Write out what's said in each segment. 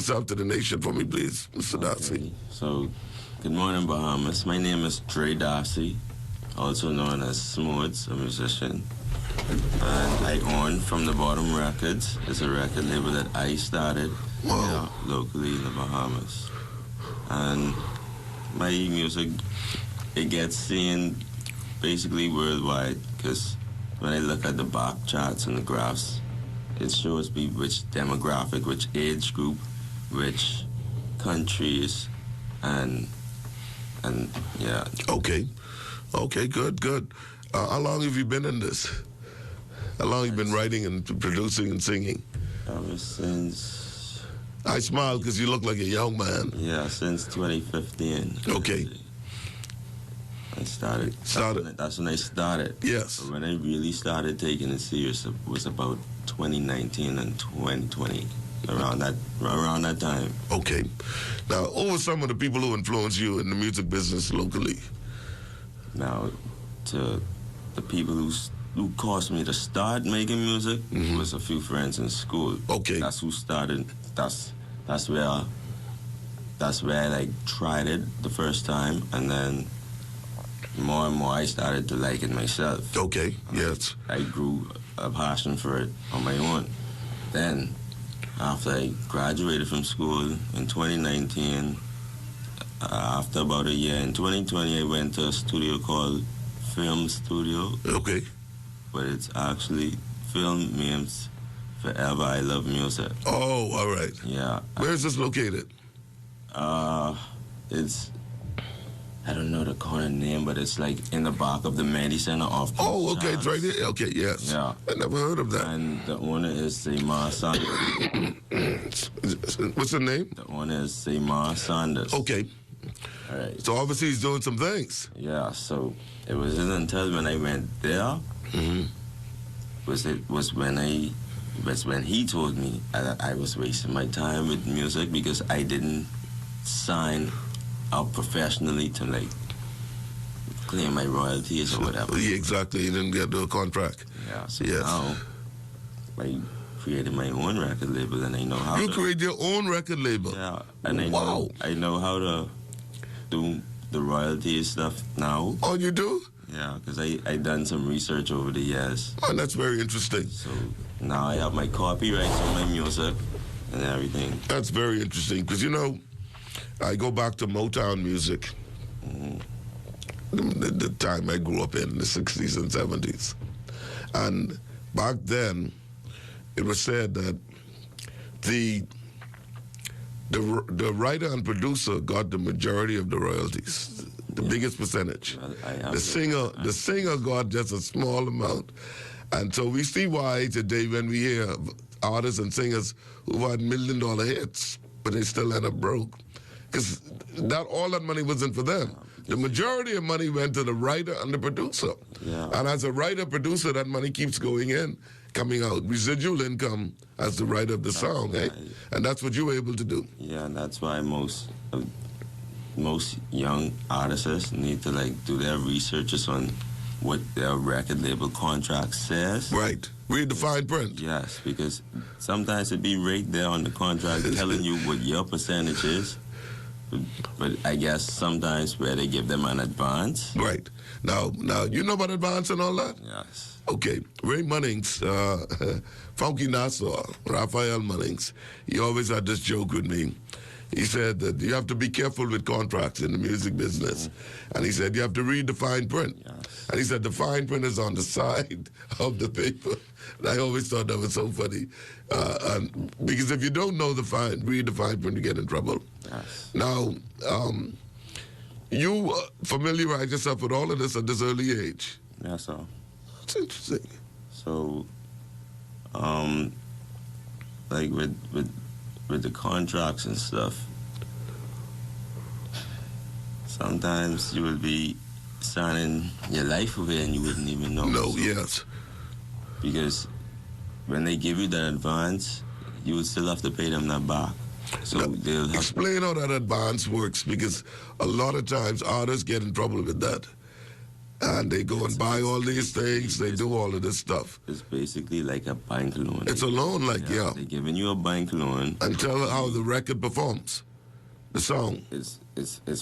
yourself to the nation for me, please, Mr. Darcy. Okay. So, good morning, Bahamas. My name is Dre Darcy, also known as Smooths, a musician. And I own From the Bottom Records. It's a record label that I started locally in the Bahamas. And my music, it gets seen basically worldwide, because when I look at the back charts and the graphs, it shows me which demographic, which age group, which countries, and yeah. Okay, good. How long have you been in this? How long have you been writing and producing and singing? Ever since... I smile because you look like a young man. Yeah, since 2015. Okay. I started. That's when I started. Yes. But when I really started taking it serious, it was about 2019 and 2020, around that time. Okay. Now, who were some of the people who influenced you in the music business locally? Now, to the people who caused me to start making music was a few friends in school. Okay. That's who started. That's where I like tried it the first time, and then more and more I started to like it myself. Okay. Yes. I grew a passion for it on my own. Then, after I graduated from school in 2019, after about a year, in 2020 I went to a studio called Film Studio. Okay. But it's actually Film means Forever I Love Music. Oh, all right. Yeah. Where is this located? It's, I don't know the corner name, but it's like in the back of the Medi Center off. Oh, okay, it's right here. Okay, yes. Yeah. I never heard of that. And the owner is Seymour Sanders. What's the name? The owner is Seymour Sanders. Okay. All right. So obviously he's doing some things. Yeah, so it wasn't until when I went there, was when he told me that I was wasting my time with music because I didn't sign out professionally to like claim my royalties or whatever. Yeah, exactly. You didn't get to a contract. Yeah, so yes. now I created my own record label, and I know how You to... created your own record label? Yeah, and I Wow. know how to do the royalty stuff now. Oh, you do? Yeah, because I done some research over the years. Oh, that's very interesting. So now I have my copyrights on my music and everything. That's very interesting because, you know, I go back to Motown music, the time I grew up in the 60s and 70s. And back then, it was said that the writer and producer got the majority of the royalties, the biggest percentage. The singer got just a small amount. And so we see why today when we hear artists and singers who've had $1 million hits, but they still end up broke. Because all that money wasn't for them. The majority of money went to the writer and the producer. Yeah. And as a writer-producer, that money keeps going in, coming out. Residual income as the writer of the song, eh? And that's what you were able to do. Yeah, and that's why most young artists need to like do their researches on what their record label contract says. Right. Read the fine print. Yes, because sometimes it be right there on the contract telling you what your percentage is. But I guess sometimes where they give them an advance. Right. Now you know about advance and all that? Yes. Okay. Ray Munnings, Funky Nassau, Raphael Munnings, he always had this joke with me. He said that you have to be careful with contracts in the music business. And he said you have to read the fine print. Yes. And he said the fine print is on the side of the paper. And I always thought that was so funny. Because if you don't know read the fine print, you get in trouble. Yes. Now, you familiarize yourself with all of this at this early age. Yeah, so. That's interesting. So, like with the contracts and stuff, sometimes you will be signing your life away and you wouldn't even know. No, yes. Because when they give you that advance, you would still have to pay them that back. So now, they'll have explain how that advance works, because a lot of times artists get in trouble with that. And they go and buy all these things. They do all of this stuff. It's basically like a bank loan. It's a loan, like, yeah. They're giving you a bank loan. And tell how the record performs, the song. It's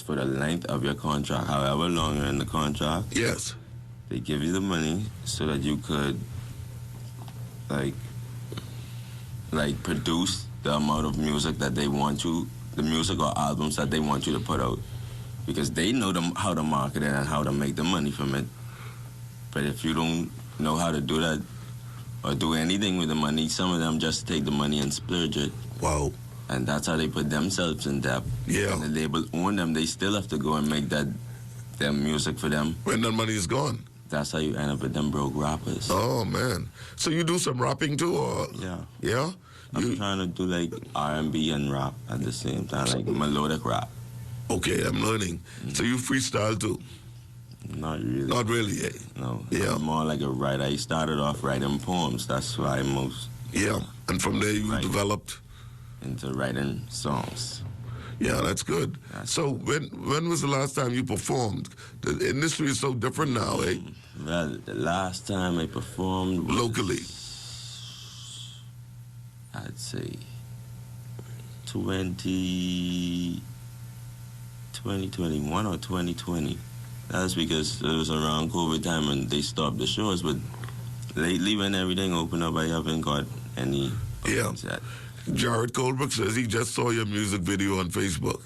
for the length of your contract. However long you're in the contract. Yes. They give you the money so that you could, like produce the amount of music that they want you, the music or albums that they want you to put out. Because they know how to market it and how to make the money from it. But if you don't know how to do that or do anything with the money, some of them just take the money and splurge it. Wow. And that's how they put themselves in debt. Yeah. And the label own them, they still have to go and make their music for them. When that money is gone. That's how you end up with them broke rappers. Oh, man. So you do some rapping too, or? Yeah. Yeah? I'm trying to do like R&B and rap at the same time, like melodic rap. Okay, I'm learning. So you freestyle too? Not really. Not really, eh? No. Yeah. I'm more like a writer. I started off writing poems. That's why most. Yeah. And from there you developed? Into writing songs. Yeah, that's good. So when was the last time you performed? The industry is so different now, eh? Well, the last time I performed was, locally, I'd say 2021 or 2020. That's because it was around COVID time and they stopped the shows. But lately, when everything opened up, I haven't got any performance yet. Jared Colbrook says he just saw your music video on Facebook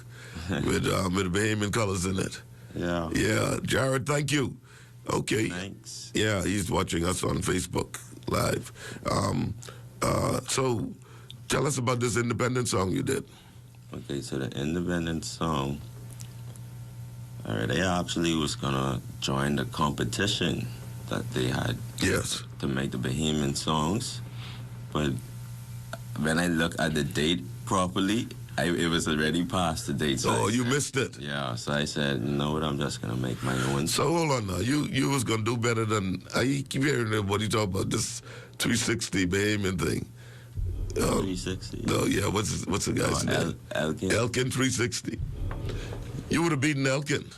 with Bahamian colors in it. Yeah. Yeah, Jared, thank you. Okay. Thanks. Yeah, he's watching us on Facebook Live. So tell us about this independent song you did. Okay, so the independent song, all right, I actually was going to join the competition that they had. Yes. To make the Bahamian songs. But when I look at the date properly, it was already past the date. So you missed it. Yeah, so I said, you know what, I'm just going to make my own. So hold on now. You was going to do better than, I keep hearing what you talk about, this 360 Bahamian thing. 360? No, yeah, what's the guy's name? Elkin. Elkin 360. You would have beaten Elkin.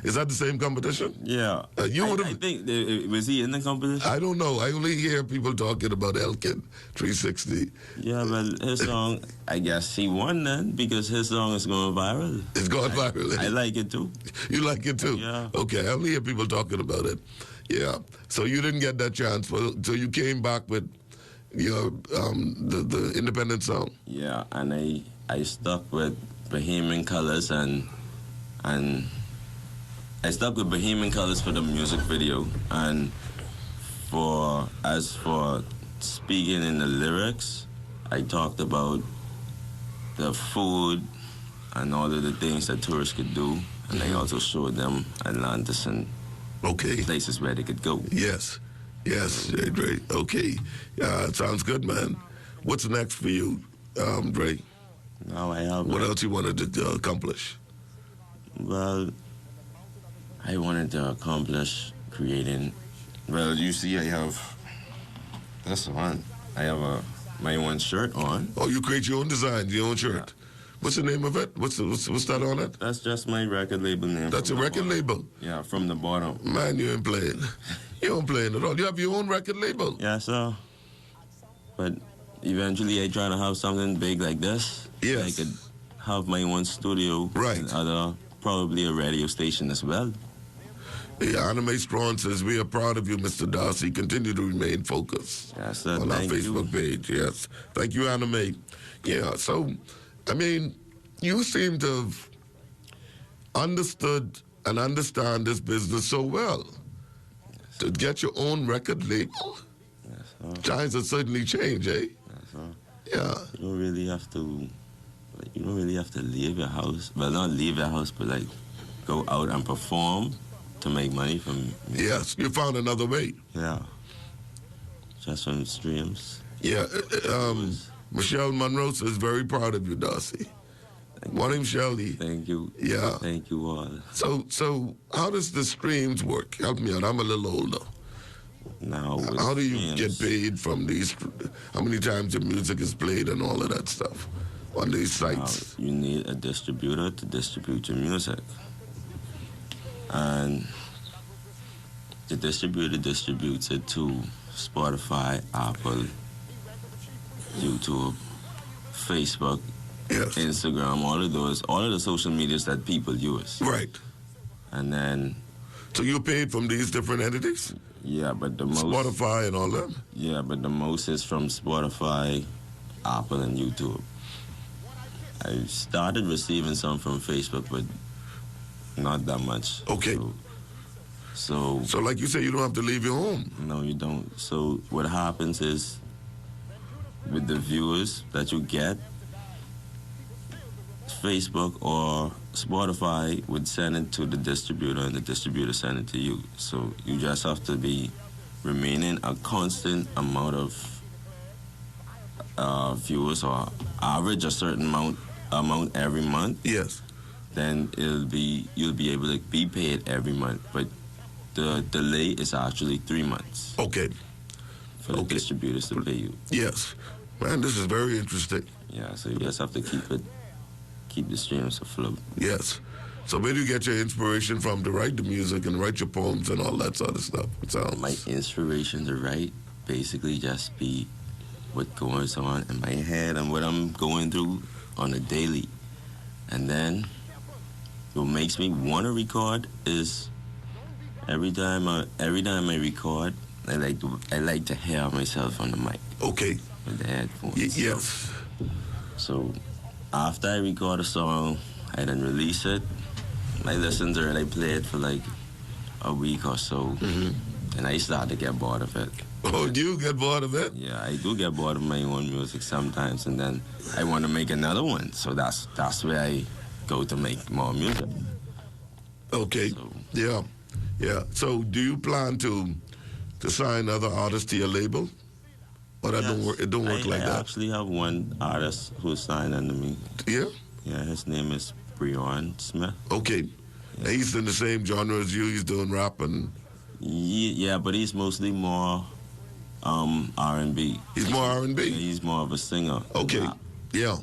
Is that the same competition? Yeah. You would have. I think, was he in the competition? I don't know. I only hear people talking about Elkin 360. Yeah, but his song, I guess he won then because his song is going viral. It's going viral. I like it too. You like it too? Yeah. Okay, I only hear people talking about it. Yeah. So you didn't get that chance. So you came back with your the independent song. Yeah, and I stuck with Bahamian colors and I stuck with Bahamian colors for the music video, and as for speaking in the lyrics, I talked about the food and all of the things that tourists could do, and I also showed them Atlantis and places where they could go. Yes, Dre. Okay, sounds good, man. What's next for you, Dre? Now I have. What else you wanted to accomplish? Well, I wanted to accomplish creating. Well, you see, I have this one. I have my own shirt on. Oh, you create your own design, your own shirt. Yeah. What's the name of it? What's that on it? That's just my record label name. That's a record label? Yeah, from the bottom. Man, you ain't playing. You ain't playing at all. You have your own record label? Yeah, so. But eventually I try to have something big like this. Yes. I could have my own studio. Right. And probably a radio station as well. Yeah, Anime Strong says, we are proud of you, Mr. Darcy. Continue to remain focused on our Facebook page. Yes. Thank you, Anime. Yeah, so, I mean, you seem to have understood and understand this business so well. Yes. To get your own record label. Yes, times have certainly changed, eh? Yes, yeah. You don't really have to leave your house. Well, not leave your house, but like go out and perform to make money from music. Yes, you found another way. Yeah. Just from streams. Yeah. Michelle Monroe is very proud of you, Darcy. Morning, Shelly. Thank you. Yeah. Thank you all. So how does the streams work? Help me out. I'm a little older. Now, how do you get paid from these? How many times your music is played and all of that stuff on these sites? You need a distributor to distribute your music. And the distributor distributes it to Spotify, Apple, YouTube, Facebook, yes, Instagram, all of the social medias that people use. Right. And then... So you paid from these different entities? Yeah, but the most... Spotify and all that? Yeah, but the most is from Spotify, Apple, and YouTube. I started receiving some from Facebook, but not that much. Okay. So like you say, you don't have to leave your home. No, you don't. So what happens is, with the viewers that you get, Facebook or Spotify would send it to the distributor, and the distributor send it to you. So you just have to be remaining a constant amount of viewers, or average a certain amount every month. Yes. Then you'll be able to be paid every month. But the delay is actually 3 months. Okay. For the distributors to pay you. Yes. Man, this is very interesting. Yeah, so you just have to keep the streams afloat. Yes. So where do you get your inspiration from to write the music and write your poems and all that sort of stuff? My inspiration to write basically just be what goes on in my head and what I'm going through on a daily. And then what makes me want to record is every time I record, I like to hear myself on the mic. Okay. With the headphones. Yes. So after I record a song, I then release it. I listen to it, I play it for like a week or so, and I start to get bored of it. Oh, do you get bored of it? Yeah, I do get bored of my own music sometimes, and then I want to make another one. So that's where I go to make more music. Okay. So, yeah. So do you plan to sign other artists to your label? Or that don't work? It don't work like that. I actually have one artist who's signed under me. Yeah. Yeah, his name is Breon Smith. Okay. Yeah. He's in the same genre as you. He's doing rap and. Yeah, but he's mostly more R&B. He's more R&B. Yeah, he's more of a singer. Okay. Yeah.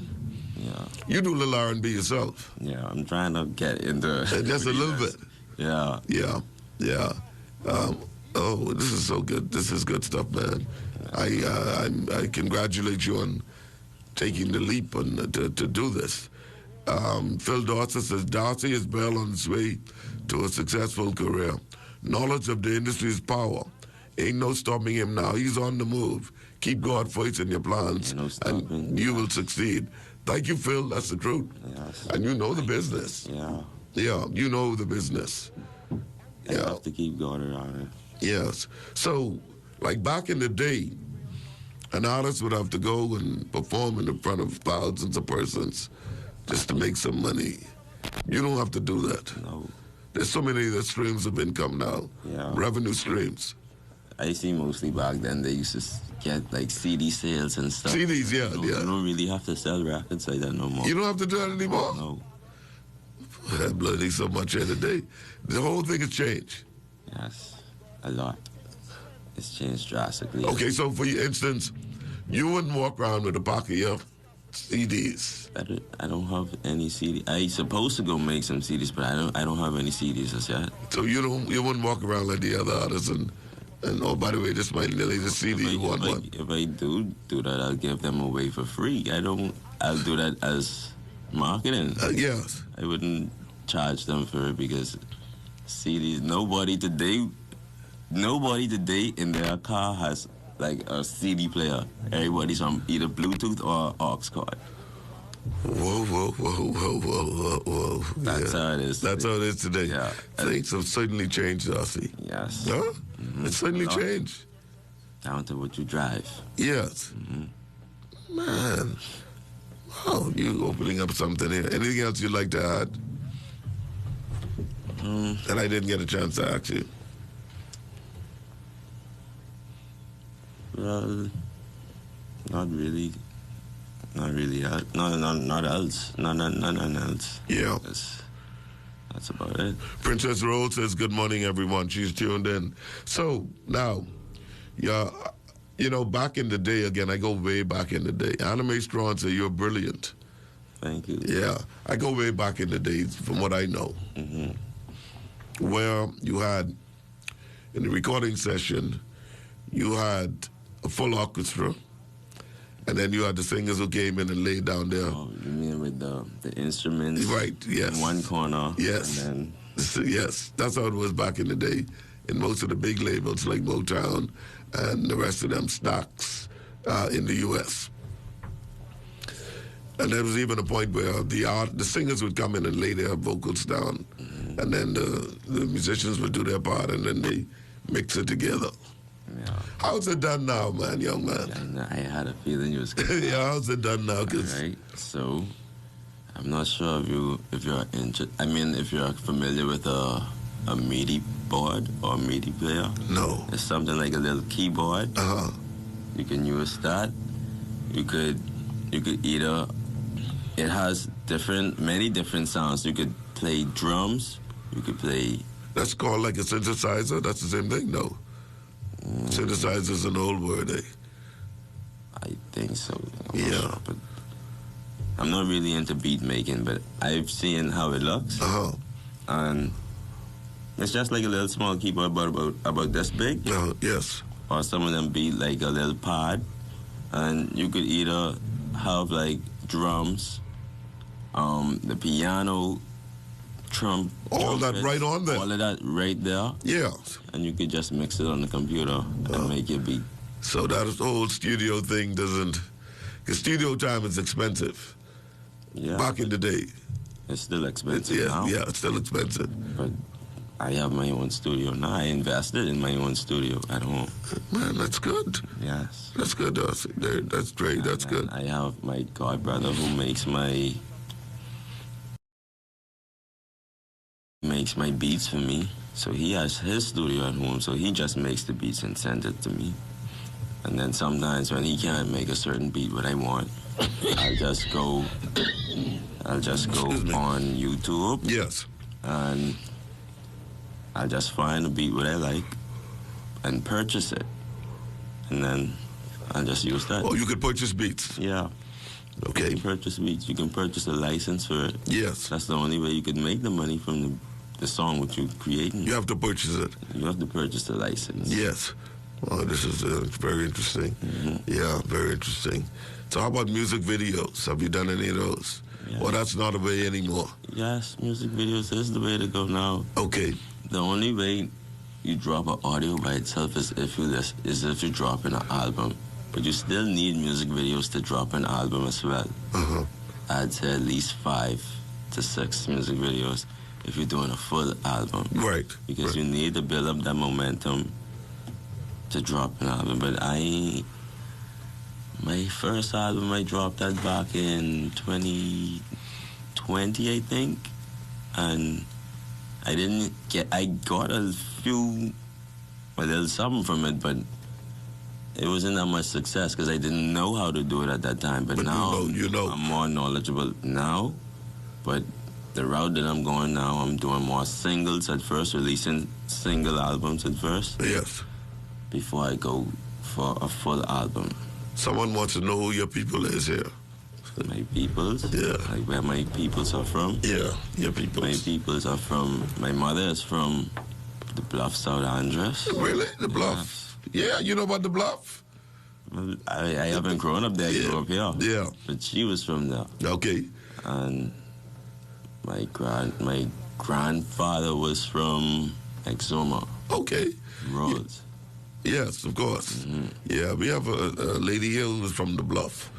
Yeah. You do a little R&B yourself. Yeah, I'm trying to get into just a little bit. Yeah. Yeah. Oh, this is so good. This is good stuff, man. I congratulate you on taking the leap and to do this. Phil Dawson says, Darcy is well on his way to a successful career. Knowledge of the industry is power. Ain't no stopping him now. He's on the move. Keep God first in your plans, and you will succeed. Thank you, Phil. That's the truth. Yes. And you know the business. Yeah. Yeah, you know the business. You have to keep going around it. Yes. So, like back in the day, an artist would have to go and perform in front of thousands of persons just to make some money. You don't have to do that. No. There's so many other streams of income now. Yeah. Revenue streams. I see mostly back then they used to get like CD sales and stuff. CDs, yeah. You don't really have to sell records like that no more. You don't have to do that anymore? No. That bloody so much here today. The whole thing has changed. Yes, a lot. It's changed drastically. Okay, so for instance, you wouldn't walk around with a pack of your CDs. I don't have any CD. I supposed to go make some CDs, but I don't have any CDs as yet. So you wouldn't walk around like the other artists and oh, by the way, this might nearly the CD you want one. If I do that, I'll give them away for free. I'll do that as marketing. Yes. I wouldn't charge them for it because CDs. Nobody today in their car has like a CD player. Everybody's on either Bluetooth or aux cord. Whoa. That's how it is. That's how it is today. Yeah. Things have certainly changed, Darcy. Yes. Huh? Mm-hmm. It's certainly changed. Down to what you drive. Yes. Mm-hmm. Man. Wow, you opening up something here. Anything else you'd like to add? And I didn't get a chance to ask you. Well, not really. Not really. Not else. None else. Yeah. That's about it. Princess Rose says, good morning, everyone. She's tuned in. So, now, back in the day, again, I go way back in the day. Anime Strong said, you're brilliant. Thank you. Yeah. I go way back in the days from what I know. Mm-hmm. Where you had in the recording session, you had a full orchestra, and then you had the singers who came in and laid down there. Oh, you mean with the instruments? Right, yes. In one corner. Yes. And then... Yes, that's how it was back in the day in most of the big labels like Motown and the rest of them, Stax, in the U.S. And there was even a point where the singers would come in and lay their vocals down, and then the musicians would do their part, and then they mix it together. Yeah. How's it done now, man, young man? Yeah, I had a feeling you was going to Yeah, how's it done now? All right, so I'm not sure if you're familiar with a MIDI board or a MIDI player. No. It's something like a little keyboard. Uh-huh. You can use that. You could either, it has many different sounds. You could play drums. You could play. That's called like a synthesizer? That's the same thing? No. Synthesizer is an old word, eh? I think so. I'm yeah. Not sure, but I'm not really into beat making, but I've seen how it looks. Uh-huh. And it's just like a little small keyboard, about this big. Yes. Or some of them be like a little pad. And you could either have like drums, the piano, all that right on there. All of that right there. Yeah. And you could just mix it on the computer and make your beat. So that whole studio thing doesn't... Because studio time is expensive. Yeah. Back in the day. It's still expensive now. Yeah, it's still expensive. But I have my own studio now. I invested in my own studio at home. Man, that's good. Yes. That's good, Darcy. That's great. That's good. I have my god brother who makes my beats for me. So he has his studio at home, so he just makes the beats and sends it to me. And then sometimes when he can't make a certain beat what I want, I'll just go on YouTube. Yes. And I'll just find a beat what I like and purchase it. And then I'll just use that. Oh, you could purchase beats? Yeah. Okay. You can purchase beats. You can purchase a license for it. Yes. That's the only way you can make the money from the song which you're creating. You have to purchase it. You have to purchase the license. Yes. Well, this is very interesting. Mm-hmm. Yeah, very interesting. So how about music videos? Have you done any of those? Yeah. Well, that's not the way anymore. Yes, music videos is the way to go now. Okay. The only way you drop an audio by itself is if you drop in an album. But you still need music videos to drop an album as well. Uh-huh. I'd say at least 5 to 6 music videos if you're doing a full album. Right. Because you need to build up that momentum to drop an album. But my first album, I dropped that back in 2020, I think. And I got a little something from it, but it wasn't that much success because I didn't know how to do it at that time. But now you know. I'm more knowledgeable now. But the route that I'm going now, I'm doing more singles at first, releasing single albums at first. Yes. Before I go for a full album. Someone wants to know who your people is here. My peoples? Yeah. Like where my peoples are from? Yeah, your peoples. My peoples are from, my mother is from the Bluff, South Andres. Really? The Bluff? Yes. Yeah, you know about the Bluff? I haven't grown up there, I grew up here. Yeah. But she was from there. Okay. And my grandfather was from Exuma. Okay. Rhodes. Yes, of course. Mm-hmm. Yeah, we have a lady here who's from the Bluff,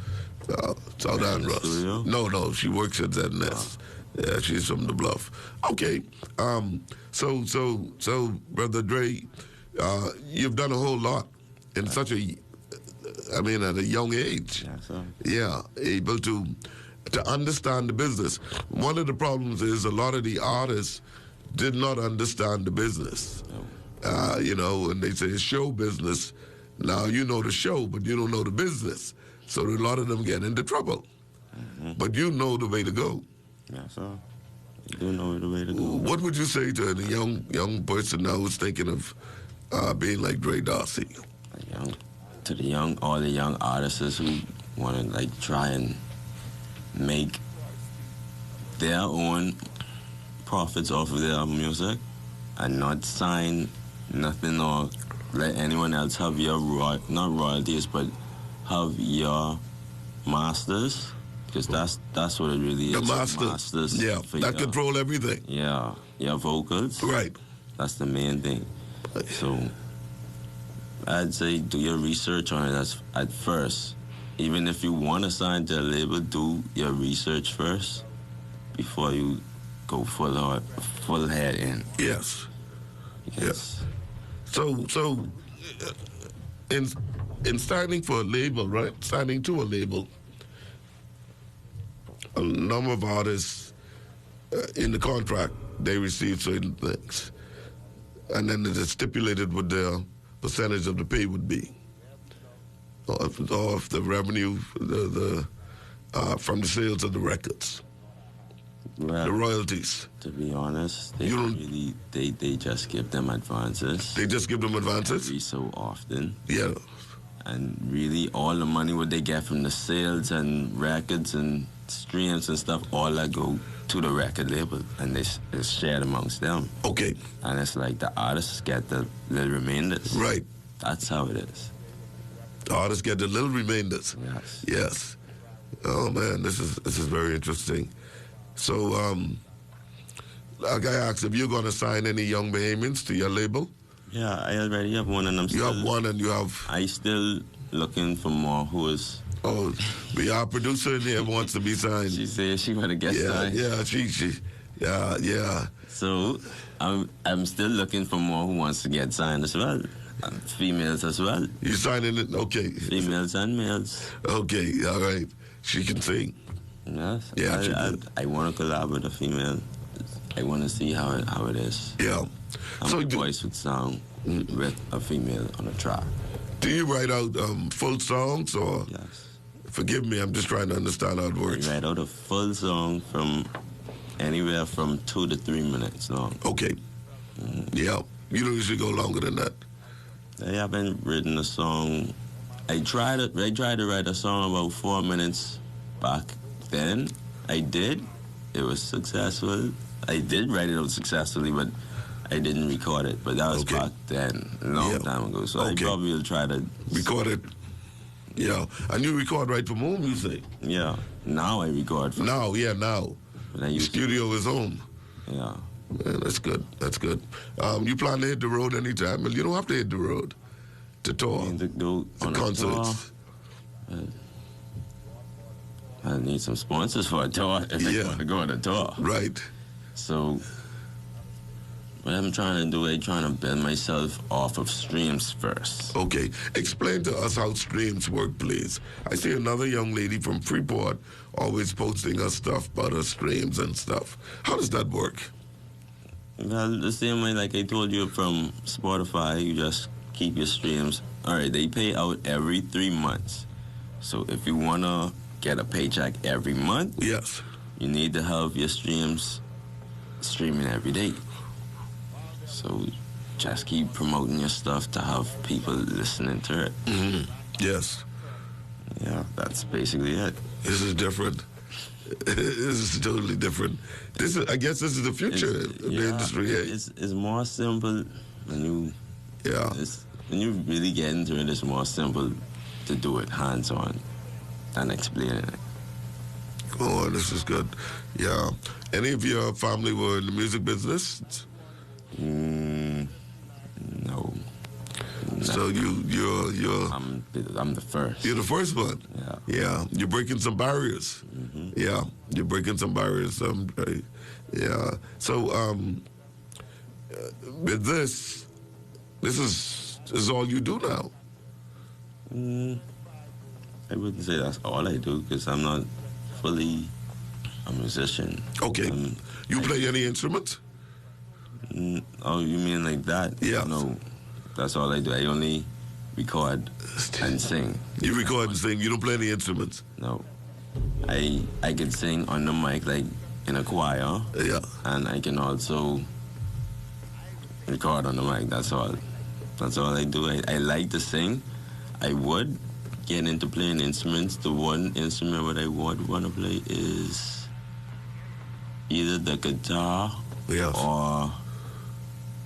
South Andros. No, she works at ZNS. Yeah, she's from the Bluff. Okay. So, Brother Dre, you've done a whole lot in at a young age. Yeah, so. Yeah, able to understand the business. One of the problems is a lot of the artists did not understand the business. No. And they say it's show business. Now you know the show, but you don't know the business. So a lot of them get into trouble. Mm-hmm. But you know the way to go. Yeah, so you do know the way to go. What would you say to a young person now who's thinking of being like Dre Darcy? All the young artists who want to try and make their own profits off of their music and not sign nothing or let anyone else have your not royalties, but have your masters, because that's what it really is. The masters, yeah, that control everything. Yeah, your vocals. Right. That's the main thing. So I'd say do your research on it at first. Even if you want to sign to a label, do your research first before you go full head in. Yes. Yes. So in signing for a label, right? Signing to a label, a number of artists in the contract, they receive certain things. And then it is stipulated what their percentage of the pay would be. Or if the revenue from the sales of the records. Well, the royalties. To be honest, they just give them advances. They just give them advances? Every so often. Yeah. And really all the money what they get from the sales and records and streams and stuff, all that go to the record label, and it's shared amongst them. Okay. And it's like the artists get the little remainders. Right. That's how it is. The artists get the little remainders. Yes. Yes. Oh man, this is very interesting. So, like I asked, if you're going to sign any young Bahamians to your label? Yeah, I already have one, and You have one, and you have. I still looking for more who is. Oh, our producer in here wants to be signed. She said she want to get signed. Yeah. So I'm still looking for more who wants to get signed as well. Females as well. You signing it? Okay. Females and males. Okay, all right. She can sing. Yes. Yeah, I want to collab with a female. I want to see how it is. Yeah. So voice would sound with a female on a track. Do you write out full songs or? Yes. Forgive me, I'm just trying to understand how it works. I write out a full song from anywhere from 2 to 3 minutes long. Okay. Yeah. You don't usually go longer than that. I haven't written a song. I tried to write a song about 4 minutes back then. I did. It was successful. I did write it out successfully, but I didn't record it. But that was back then, a long time ago. So I probably will try to record it. Yeah. And you record right from home, you say? Yeah. Now I record from now. The studio is home. Yeah. Man, that's good. That's good. You plan to hit the road anytime? Well, you don't have to hit the road to tour. To go on concerts. I need some sponsors for a tour if I want to go on a tour. Right. So what I'm trying to do, I'm trying to build myself off of streams first. Okay. Explain to us how streams work, please. I see another young lady from Freeport always posting her stuff about her streams and stuff. How does that work? Well, the same way like I told you from Spotify, you just keep your streams. All right, they pay out every 3 months. So if you want to get a paycheck every month, yes, you need to have your streams streaming every day. So just keep promoting your stuff to have people listening to it. Mm-hmm. Yes. Yeah, that's basically it. This is different. This is totally different. I guess this is the future of the industry. It's more simple when you. Yeah. When you really get into it, it's more simple to do it hands-on than explaining it. Oh, this is good. Yeah. Any of your family were in the music business? No. So you're I'm the first. You're the first one. Yeah. Yeah. You're breaking some barriers. Mm-hmm. Yeah. You're breaking some barriers. Yeah. So with this is all you do now. I wouldn't say that's all I do because I'm not fully a musician. Okay. You play any instruments? Oh, you mean like that? Yeah. No, that's all I do. I only record and sing. You record and sing. You don't play any instruments? No. I can sing on the mic like in a choir. Yeah. And I can also record on the mic. That's all. That's all I do. I like to sing. I would get into playing instruments. The one instrument that I would want to play is either the guitar or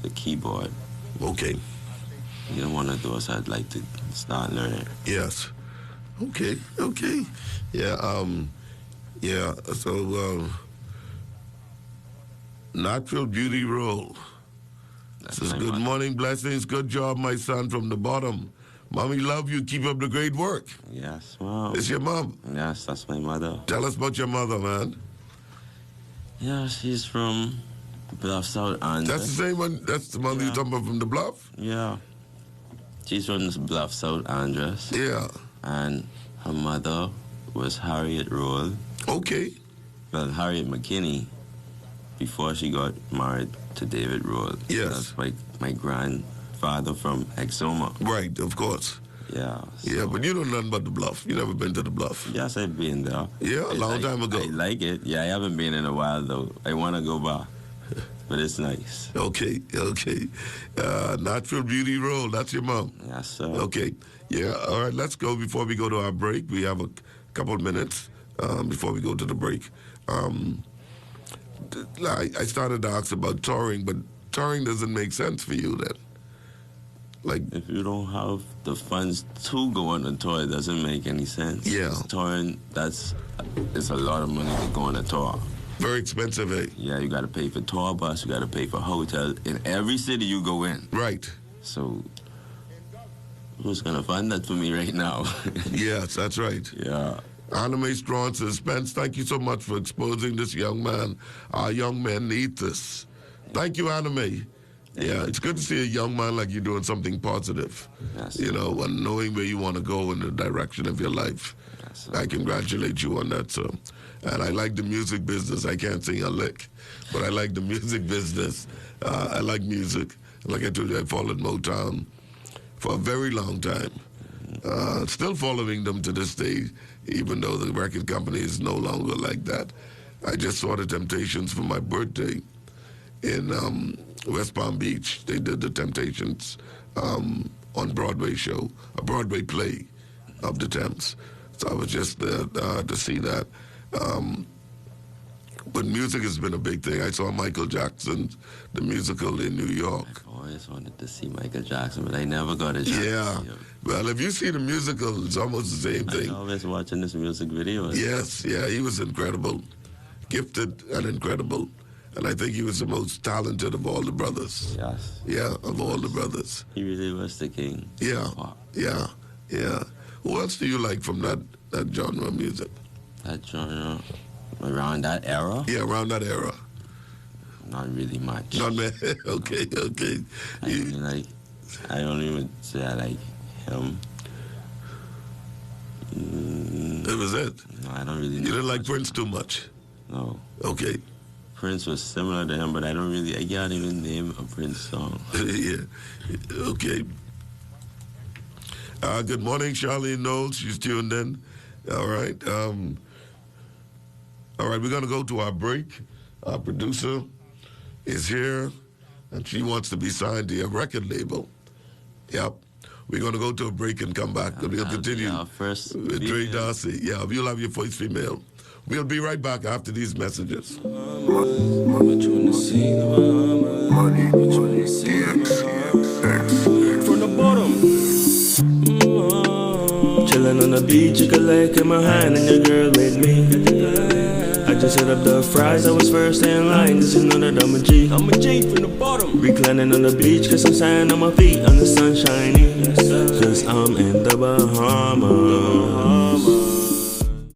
the keyboard. Okay. You know, one of those I'd like to start learning. Yes. Okay. Yeah. Yeah. So, Natural Beauty Roll. Says, good morning, blessings. Good job, my son, from the bottom. Mommy, love you. Keep up the great work. Yes, Mom. It's your mom? Yes, that's my mother. Tell us about your mother, man. Yeah, she's from Bluff, South Andres. That's the same one? That's the mother you're talking about from the Bluff? Yeah. She's from Bluff, South Andres. Yeah. And her mother was Harriet Roll. Okay. Well, Harriet McKinney, before she got married to David Roll. Yes. That's my grandfather from Exoma. Right, of course. Yeah. So. Yeah, but you don't know nothing about the Bluff. You never been to the Bluff. Yes, I've been there. Yeah, a long time ago. I like it. Yeah, I haven't been in a while, though. I want to go back. But it's nice. Okay. Natural Beauty Roll, that's your mom? Yes, sir. Okay. Yeah, all right, let's go before we go to our break. We have a couple of minutes before we go to the break. I started to ask about touring, but touring doesn't make sense for you then. Like, if you don't have the funds to go on a tour, it doesn't make any sense. Yeah. Touring, it's a lot of money to go on a tour. Very expensive, eh? Yeah, you got to pay for tour bus, you got to pay for hotel in every city you go in. Right. So, who's going to fund that for me right now? Yes, that's right. Yeah. Anime Strong says, Spence, thank you so much for exposing this young man. Our young men need this. Thank you, Anime. Yeah, it's good to see a young man like you doing something positive. Yes, you know, and knowing where you want to go in the direction of your life. Yes, I congratulate you on that, sir. And I like the music business. I can't sing a lick, but I like the music business. I like music. Like I told you, I followed Motown for a very long time. Still following them to this day, even though the record company is no longer like that. I just saw the Temptations for my birthday in West Palm Beach. They did the Temptations on Broadway show, a Broadway play of the Temps. So I was just there to see that. But music has been a big thing. I saw Michael Jackson's The Musical in New York. I've always wanted to see Michael Jackson, but I never got a chance to see him. Well, if you see the musical, it's almost the same thing. I'm always watching this music video. Yes, yeah, he was incredible. Gifted and incredible. And I think he was the most talented of all the brothers. Yes. Yeah, of all the brothers. He really was the king. Yeah, yeah. Who else do you like from that genre of music? That genre? Around that era? Yeah, around that era. Not really much. Not man. Okay. I don't even say I like him. That was it? No, I don't really know. You didn't like Prince too much? No. Okay. Prince was similar to him, but I can't even name a Prince song. Yeah. Okay. Good morning, Charlene Knowles. She's tuned in. All right. All right, we're going to go to our break. Our producer is here, and she wants to be signed to your record label. Yep. We're going to go to a break and come back. We'll continue with Dre Darcy. Yeah, you'll have your first female. We'll be right back after these messages. Money, from the bottom. Chilling on the beach, you can lake in my hand, and your girl made me. I just hit up the fries, I was first in line, cause you know that I'm a G. I'm a G from the bottom. Reclining on the beach, cause I'm sand on my feet, and the sun shining. Cause I'm in the Bahamas.